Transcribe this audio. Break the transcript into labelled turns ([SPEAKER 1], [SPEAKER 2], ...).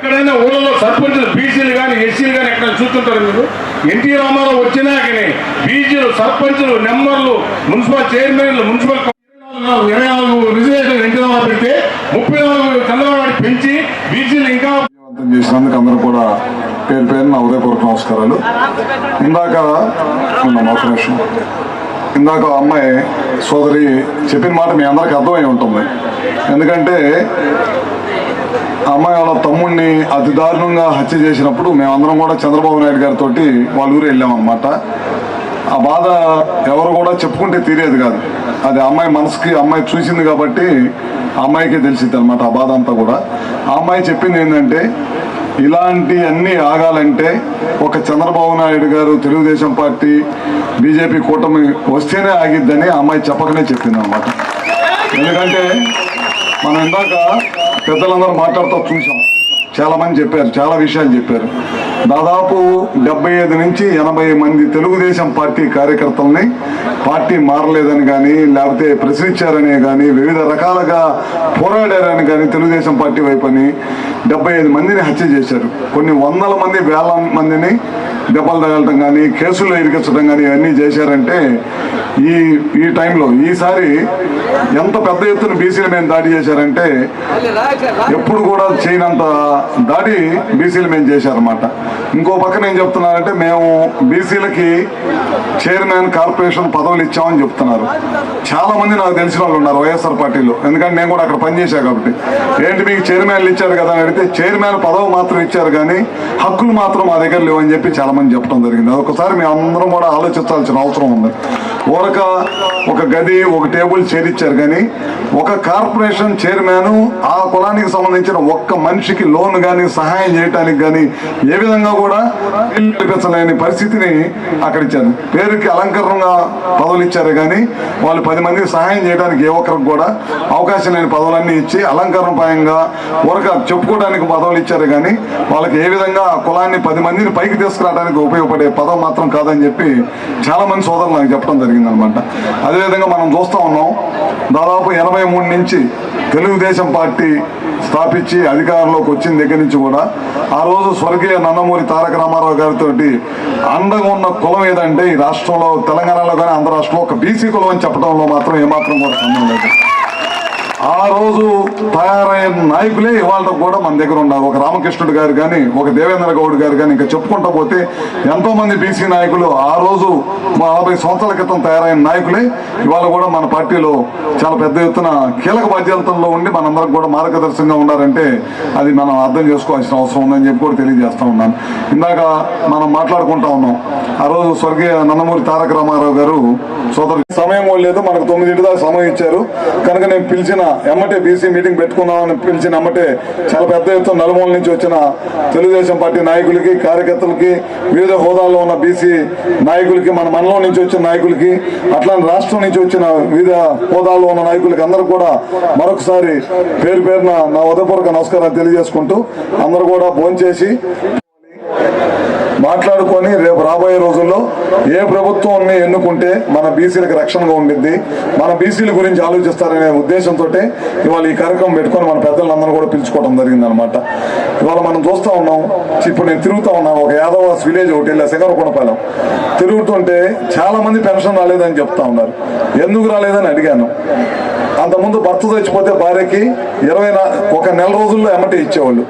[SPEAKER 1] ఎక్కడైనా ఊళ్ళలో సర్పంచులు బీసీలు కానీ ఎస్సీలు కానీ ఎక్కడైనా చూస్తుంటారు మీరు? ఎన్టీ రామారావు వచ్చినాకనే బీసీలు సర్పంచులు నెంబర్లు మున్సిపల్ చైర్మన్లు మున్సిపల్ 24 రిజర్వేషన్ ఎన్టీ రామారావు పెడితే 34 చంద్రబాబు పెంచి బీసీలు ఇంకా
[SPEAKER 2] చేసినందుకు అందరూ కూడా పేరు పేరు నా ఉదయపూర్వక నమస్కారాలు. ఇందాక అమ్మాయి సోదరి చెప్పిన మాట మీ అందరికి అర్థమై ఉంటుంది. ఎందుకంటే అమ్మాయి వాళ్ళ తమ్ముడిని అతి దారుణంగా హత్య చేసినప్పుడు మేమందరం కూడా చంద్రబాబు నాయుడు గారితో వాళ్ళ ఊరు వెళ్ళామన్నమాట. ఆ బాధ ఎవరు కూడా చెప్పుకుంటే తీరేది కాదు. అది అమ్మాయి మనసుకి అమ్మాయి చూసింది కాబట్టి అమ్మాయికే తెలిసింది అనమాట ఆ బాధ అంతా కూడా. ఆ అమ్మాయి చెప్పింది ఏంటంటే ఇలాంటి అన్నీ ఆగాలంటే ఒక చంద్రబాబు నాయుడు గారు తెలుగుదేశం పార్టీ బీజేపీ కూటమి వస్తేనే ఆగిద్దని ఆ అమ్మాయి చెప్పకనే చెప్పింది అనమాట. ఎందుకంటే మనం ఇందాక పెద్దలందరూ మాట్లాడుతూ చూసాం, చాలామంది చెప్పారు, చాలా విషయాలు చెప్పారు. దాదాపు 75 నుంచి 80 మంది తెలుగుదేశం పార్టీ కార్యకర్తల్ని పార్టీ మారలేదని కానీ లేకపోతే ప్రశ్నించారని కానీ వివిధ రకాలుగా పోరాడారని కానీ తెలుగుదేశం పార్టీ వైపుని 75 మందిని హత్య చేశారు. కొన్ని వందల మంది వేల మందిని దెబ్బలు తగలటం కానీ కేసుల్లో ఇరికించడం కానీ ఇవన్నీ చేశారంటే ఈ టైంలో ఈసారి ఎంత పెద్ద ఎత్తున బీసీల మీద దాడి చేశారంటే ఎప్పుడు కూడా చేయనంత దాడి బీసీల మీద చేశారన్నమాట. ఇంకో పక్కన ఏం చెప్తున్నారంటే మేము బీసీలకి చైర్మన్ కార్పొరేషన్ పదవులు ఇచ్చామని చెప్తున్నారు. చాలా మంది నాకు తెలిసిన వాళ్ళు ఉన్నారు వైఎస్ఆర్ పార్టీలో, ఎందుకంటే నేను కూడా అక్కడ పనిచేశాను కాబట్టి. ఏంటి మీకు చైర్మన్లు ఇచ్చారు కదా అని అడిగితే చైర్మన్ పదవి మాత్రం ఇచ్చారు కానీ హక్కులు మాత్రం మా దగ్గర లేవని చెప్పి చాలా మంది చెప్పడం జరిగింది. అదొకసారి మేము అందరం కూడా ఆలోచించాల్సిన అవసరం ఉంది. ఒక గది ఒక టేబుల్ చేరిచ్చారు కానీ ఒక కార్పొరేషన్ చైర్మన్ ఆ కులానికి సంబంధించిన ఒక్క మనిషికి లోన్ కానీ సహాయం చేయడానికి కానీ ఏ విధంగా కూడా పిలిపించలేని పరిస్థితిని అక్కడ ఇచ్చారు. పేరుకి అలంకరణగా పదవులు ఇచ్చారు కానీ వాళ్ళు 10 మందికి సహాయం చేయడానికి ఏ ఒక్కరికి కూడా అవకాశం లేని పదవులన్నీ ఇచ్చి అలంకరణపరంగా చెప్పుకోవడానికి పదవులు ఇచ్చారు కానీ వాళ్ళకి ఏ విధంగా ఆ కులాన్ని 10 మందిని పైకి తీసుకురావడానికి ఉపయోగపడే పదవి మాత్రం కాదని చెప్పి చాలా మంది సోదరులు నాకు చెప్పడం జరిగిందనమాట. అదేవిధంగా మనం చూస్తూ ఉన్నాం, దాదాపు 83 నుంచి తెలుగుదేశం పార్టీ స్థాపించి అధికారంలోకి వచ్చిన దగ్గర నుంచి కూడా ఆ రోజు స్వర్గీయ నందమూరి తారక రామారావు గారితో అండగా ఉన్న కులం ఏదంటే ఈ రాష్ట్రంలో తెలంగాణలో కానీ ఆంధ్ర రాష్ట్రంలో ఒక బీసీ కులం అని చెప్పడంలో మాత్రం ఏమాత్రం కూడా సందేహం లేదు. ఆ రోజు తయారైన నాయకులే ఇవాళ కూడా మన దగ్గర ఉన్నారు. ఒక రామకృష్ణుడు గారు కానీ ఒక దేవేంద్ర గౌడ్ గారు కానీ ఇంకా చెప్పుకుంటా పోతే ఎంతో మంది బీసీ నాయకులు ఆ రోజు 40 సంవత్సరాల క్రితం తయారైన నాయకులే ఇవాళ కూడా మన పార్టీలో చాలా పెద్ద ఎత్తున కీలక బాధ్యతల్లో ఉండి మనందరికి కూడా మార్గదర్శకంగా ఉన్నారంటే అది మనం అర్థం చేసుకోవాల్సిన అవసరం ఉందని చెప్పి కూడా తెలియజేస్తూ ఉన్నాను. ఇందాక మనం మాట్లాడుకుంటా ఉన్నాం, ఆ రోజు స్వర్గీయ నందమూరి తారక రామారావు గారు సోదరు సమయం లేదు, మనకు 9 దాకా సమయం ఇచ్చారు కనుక నేను పిలిచిన ఎమ్మటే బీసీ మీటింగ్ పెట్టుకుందామని పిలిచిన ఎమ్మటే చాలా పెద్ద ఎత్తున నలుమూల నుంచి వచ్చిన తెలుగుదేశం పార్టీ నాయకులకి కార్యకర్తలకి వివిధ హోదాల్లో ఉన్న బీసీ నాయకులకి మన మండలం నుంచి వచ్చిన నాయకులకి అట్లాంటి రాష్ట్రం నుంచి వచ్చిన వివిధ హోదాల్లో ఉన్న నాయకులకి అందరూ కూడా మరొకసారి పేరు పేరున నా ఉదయపూర్వక నమస్కారాలు తెలియజేసుకుంటూ అందరూ కూడా భోంచేసి మాట్లాడుకొని రేపు రాబోయే రోజుల్లో ఏ ప్రభుత్వాన్ని ఎన్నుకుంటే మన బీసీలకు రక్షణగా ఉండిద్ది, మన బీసీల గురించి ఆలోచిస్తారనే ఉద్దేశంతో ఇవాళ ఈ కార్యక్రమం పెట్టుకొని మన పెద్దలందరూ కూడా పిలుచుకోవడం జరిగిందనమాట. ఇవాళ మనం చూస్తూ ఉన్నాం, ఇప్పుడు నేను తిరుగుతూ ఉన్నాను, ఒక యాదవాస్ విలేజ్ ఒకటి వెళ్ళా సింగరకొండపాలెం తిరుగుతుంటే చాలా మంది పెన్షన్ రాలేదని చెప్తా ఉన్నారు. ఎందుకు రాలేదని అడిగాను. అంతకుముందు భర్త చచ్చిపోతే భార్యకి 1 నెల రోజుల్లో ఎమ్మటే ఇచ్చేవాళ్ళు.